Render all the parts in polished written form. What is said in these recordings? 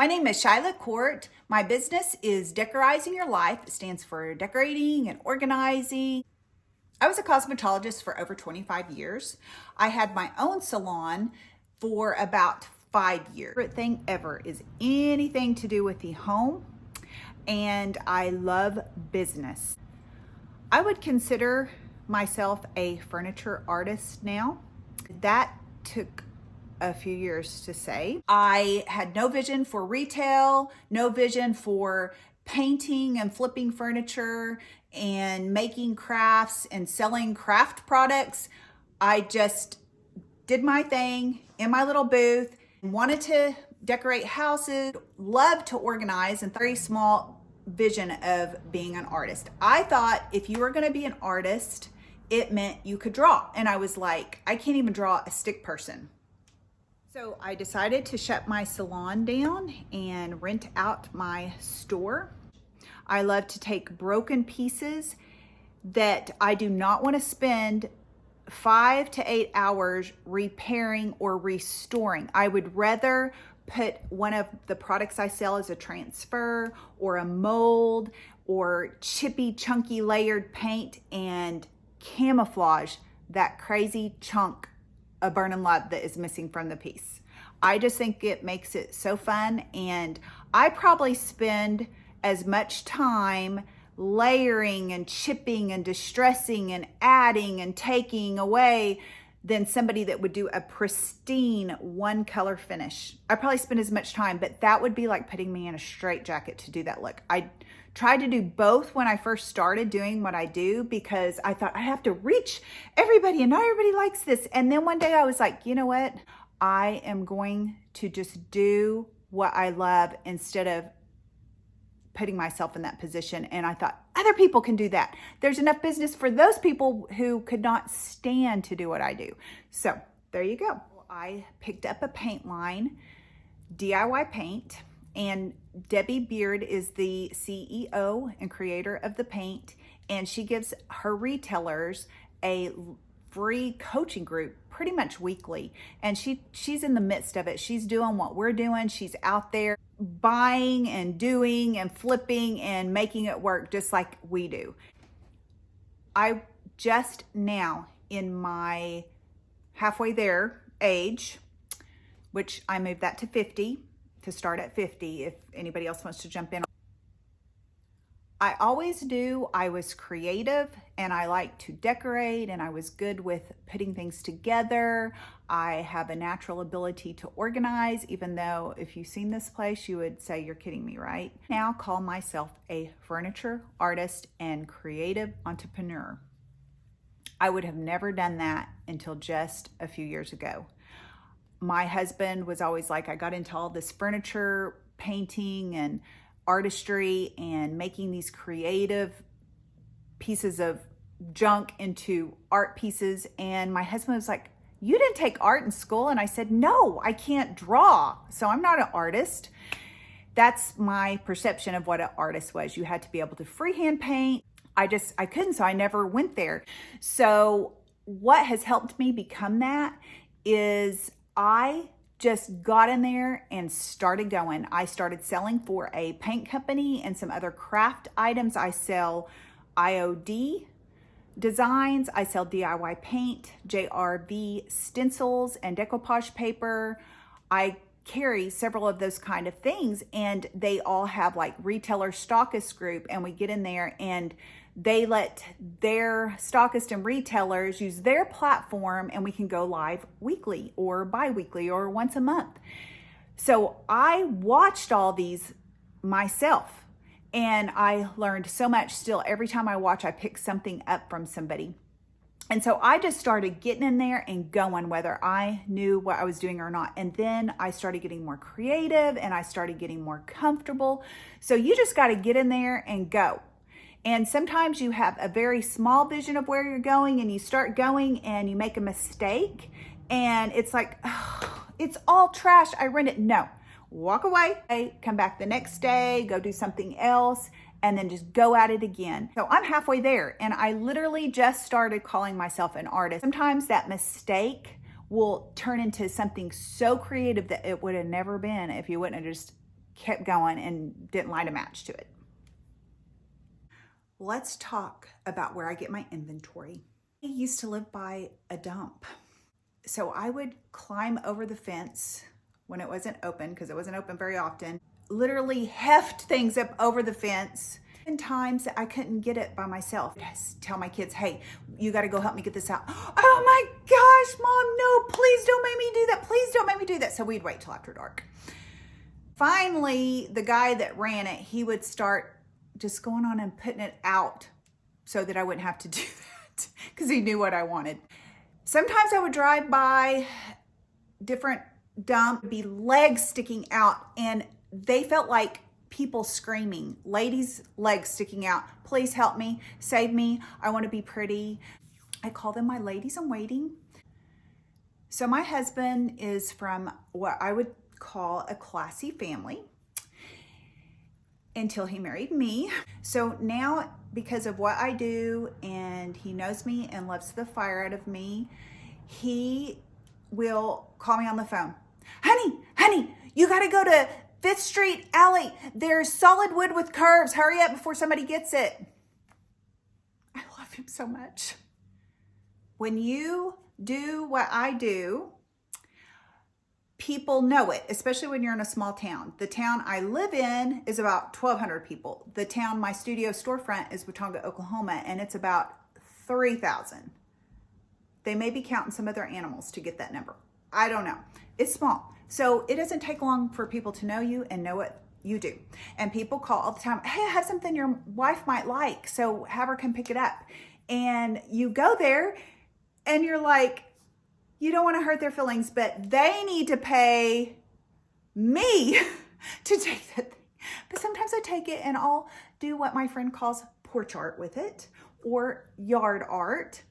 My name is Shyla Court. My business is Decorizing Your Life. It stands for decorating and organizing. I was a cosmetologist for over 25 years. I had my own salon for about 5 years. My favorite thing ever is anything to do with the home, and I love business. I would consider myself a furniture artist now. That took a few years to say. I had no vision for retail, no vision for painting and flipping furniture and making crafts and selling craft products. I just did my thing in my little booth, wanted to decorate houses, loved to organize, and very small vision of being an artist. I thought if you were going to be an artist, it meant you could draw. And I was like, I can't even draw a stick person. So I decided to shut my salon down and rent out my store. I love to take broken pieces that I do not want to spend 5 to 8 hours repairing or restoring. I would rather put one of the products I sell as a transfer or a mold or chippy, chunky layered paint and camouflage that crazy chunk of burning love that is missing from the piece. I just think it makes it so fun, and I probably spend as much time layering and chipping and distressing and adding and taking away than somebody that would do a pristine one color finish. I probably spend as much time, but that would be like putting me in a straitjacket to do that look. I tried to do both when I first started doing what I do because I thought I have to reach everybody and not everybody likes this. And then one day I was like, you know what? I am going to just do what I love instead of putting myself in that position. And I thought other people can do that. There's enough business for those people who could not stand to do what I do. So there you go. I picked up a paint line, DIY paint, and Debbie Beard is the CEO and creator of the paint, and she gives her retailers a free coaching group pretty much weekly, and she's in the midst of it. She's doing what we're doing. She's out there buying and doing and flipping and making it work just like we do. I just now in my halfway there age, which I moved that to 50 to start at 50 if anybody else wants to jump in. I always knew I was creative and I like to decorate and I was good with putting things together. I have a natural ability to organize, even though if you've seen this place, you would say you're kidding me, right? Now call myself a furniture artist and creative entrepreneur. I would have never done that until just a few years ago. My husband was always like, I got into all this furniture painting and artistry and making these creative pieces of junk into art pieces. And my husband was like, you didn't take art in school? And I said, no, I can't draw. So I'm not an artist. That's my perception of what an artist was. You had to be able to freehand paint. I couldn't, so I never went there. So what has helped me become that is I just got in there and started going. I started selling for a paint company and some other craft items. I sell IOD designs. I sell DIY paint, JRV stencils, and decoupage paper. I carry several of those kind of things, and they all have like retailer stockist group, and we get in there and they let their stockist and retailers use their platform, and we can go live weekly or bi-weekly or once a month. So I watched all these myself, and I learned so much. Still, every time I watch, I pick something up from somebody. And so I just started getting in there and going, whether I knew what I was doing or not. And then I started getting more creative and I started getting more comfortable. So you just got to get in there and go. And sometimes you have a very small vision of where you're going, and you start going and you make a mistake and it's like, oh, it's all trash. I rent it. No, walk away, come back the next day, go do something else, and then just go at it again. So I'm halfway there, and I literally just started calling myself an artist. Sometimes that mistake will turn into something so creative that it would have never been if you wouldn't have just kept going and didn't light a match to it. Let's talk about where I get my inventory. I used to live by a dump. So I would climb over the fence when it wasn't open, because it wasn't open very often, literally heft things up over the fence. And times that I couldn't get it by myself. Just tell my kids, hey, you got to go help me get this out. Oh my gosh, Mom, no, please don't make me do that. Please don't make me do that. So we'd wait till after dark. Finally, the guy that ran it, he would start just going on and putting it out so that I wouldn't have to do that, because he knew what I wanted. Sometimes I would drive by different dump, be legs sticking out, and they felt like people screaming, ladies' legs sticking out. Please help me, save me. I want to be pretty. I call them my ladies in waiting. So my husband is from what I would call a classy family until he married me. So now, because of what I do, and he knows me and loves the fire out of me, he will call me on the phone. Honey, you got to go to 5th Street Alley. There's solid wood with curves. Hurry up before somebody gets it. I love him so much. When you do what I do, people know it, especially when you're in a small town. The town I live in is about 1,200 people. The town my studio storefront is Watonga, Oklahoma, and it's about 3,000. They may be counting some other animals to get that number. I don't know. It's small. So it doesn't take long for people to know you and know what you do. And people call all the time, hey, I have something your wife might like, so have her come pick it up. And you go there and you're like, you don't want to hurt their feelings, but they need to pay me to take that thing. But sometimes I take it and I'll do what my friend calls porch art with it, or yard art.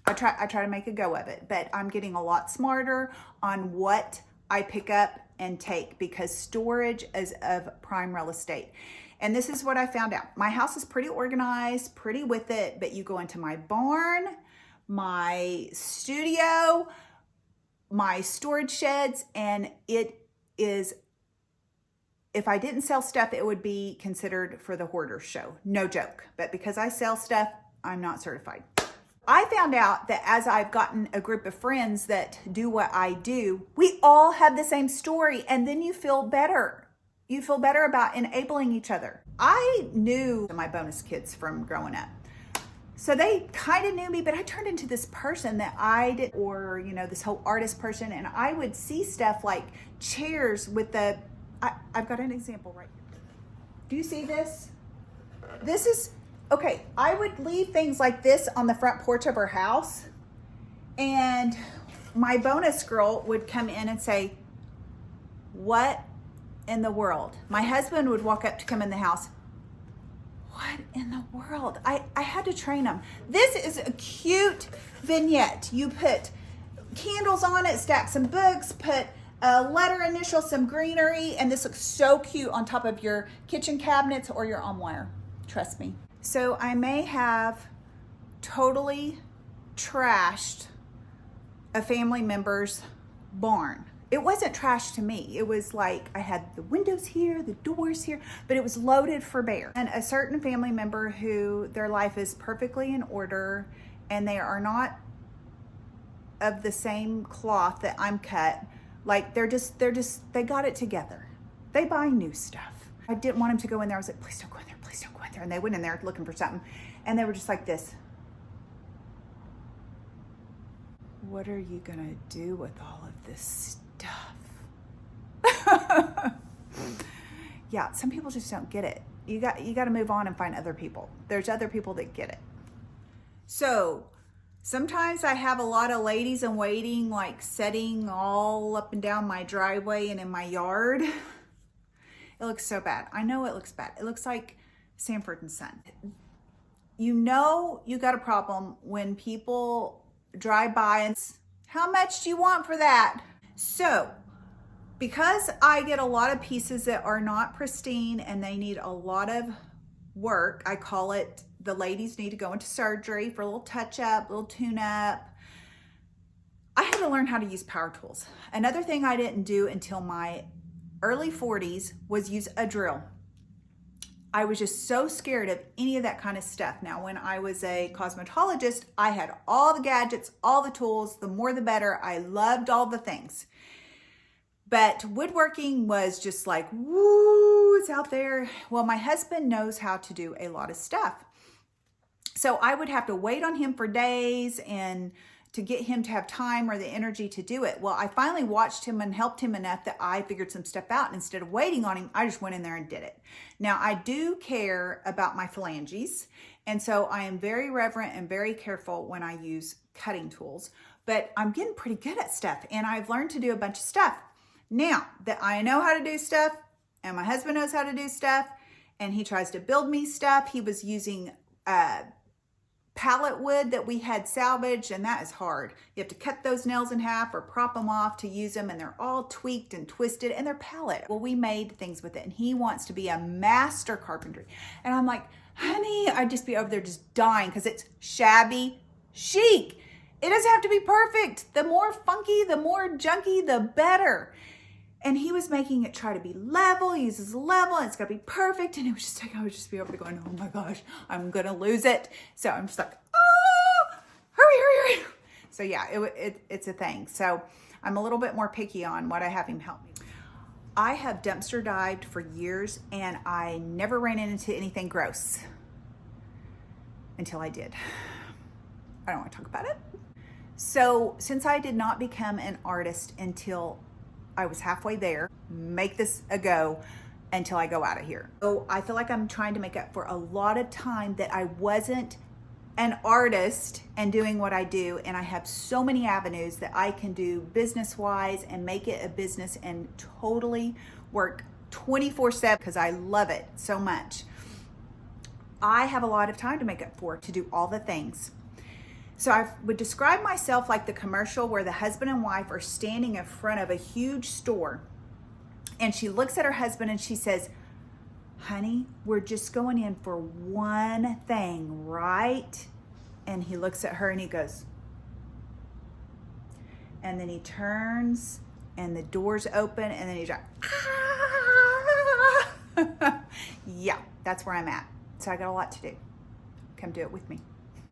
I try to make a go of it, but I'm getting a lot smarter on what I pick up and take, because storage is of prime real estate. And this is what I found out. My house is pretty organized, pretty with it, but you go into my barn, my studio, my storage sheds, and it is, if I didn't sell stuff, it would be considered for the hoarder show. No joke. But because I sell stuff, I'm not certified. I found out that as I've gotten a group of friends that do what I do, we all have the same story, and then you feel better. You feel better about enabling each other. I knew my bonus kids from growing up. So they kind of knew me, but I turned into this person that I did, or, this whole artist person, and I would see stuff like chairs with I've got an example right here. Do you see this? This is, okay, I would leave things like this on the front porch of her house, and my bonus girl would come in and say, what in the world? My husband would walk up to come in the house. What in the world? I had to train them. This is a cute vignette. You put candles on it, stack some books, put a letter initial, some greenery, and this looks so cute on top of your kitchen cabinets or your armoire. Trust me. So I may have totally trashed a family member's barn. It wasn't trash to me. It was like I had the windows here, the doors here, but it was loaded for bear. And a certain family member who their life is perfectly in order, and they are not of the same cloth that I'm cut. Like they got it together. They buy new stuff. I didn't want them to go in there. I was like, please don't go in there, please don't go in there. And they went in there looking for something, and they were just like this. What are you gonna do with all of this stuff? Yeah, some people just don't get it. You got to move on and find other people. There's other people that get it. So sometimes I have a lot of ladies in waiting, like setting all up and down my driveway and in my yard. It looks so bad. I know it looks bad. It looks like Sanford and Son. You know you got a problem when people drive by and how much do you want for that? So because I get a lot of pieces that are not pristine and they need a lot of work, I call it the ladies need to go into surgery for a little touch up, a little tune up. I had to learn how to use power tools. Another thing I didn't do until my early 40s was use a drill. I was just so scared of any of that kind of stuff. Now, when I was a cosmetologist, I had all the gadgets, all the tools, the more the better. I loved all the things. But woodworking was just like, woo, it's out there. Well, my husband knows how to do a lot of stuff. So I would have to wait on him for days and to get him to have time or the energy to do it. Well, I finally watched him and helped him enough that I figured some stuff out. And instead of waiting on him, I just went in there and did it. Now, I do care about my phalanges. And so I am very reverent and very careful when I use cutting tools. But I'm getting pretty good at stuff. And I've learned to do a bunch of stuff. Now that I know how to do stuff and my husband knows how to do stuff and he tries to build me stuff, he was using pallet wood that we had salvaged, and that is hard. You have to cut those nails in half or prop them off to use them, and they're all tweaked and twisted, and they're pallet. Well, we made things with it, and he wants to be a master carpenter. And I'm like, honey, I'd just be over there just dying because it's shabby chic. It doesn't have to be perfect. The more funky, the more junky, the better. And he was making it try to be level, uses level, and it's gotta be perfect. And it was just like, I would just be over there going, oh my gosh, I'm gonna lose it. So I'm just like, oh, hurry. So yeah, it's a thing. So I'm a little bit more picky on what I have him help me. I have dumpster dived for years and I never ran into anything gross until I did. I don't wanna talk about it. So since I did not become an artist until I was halfway there, make this a go until I go out of here. So I feel like I'm trying to make up for a lot of time that I wasn't an artist and doing what I do. And I have so many avenues that I can do business-wise and make it a business and totally work 24/7 because I love it so much. I have a lot of time to make up for to do all the things. So I would describe myself like the commercial where the husband and wife are standing in front of a huge store and she looks at her husband and she says, honey, we're just going in for one thing, right? And he looks at her and he goes, and then he turns and the doors open and then he's like, ah! Yeah, that's where I'm at. So I got a lot to do. Come do it with me.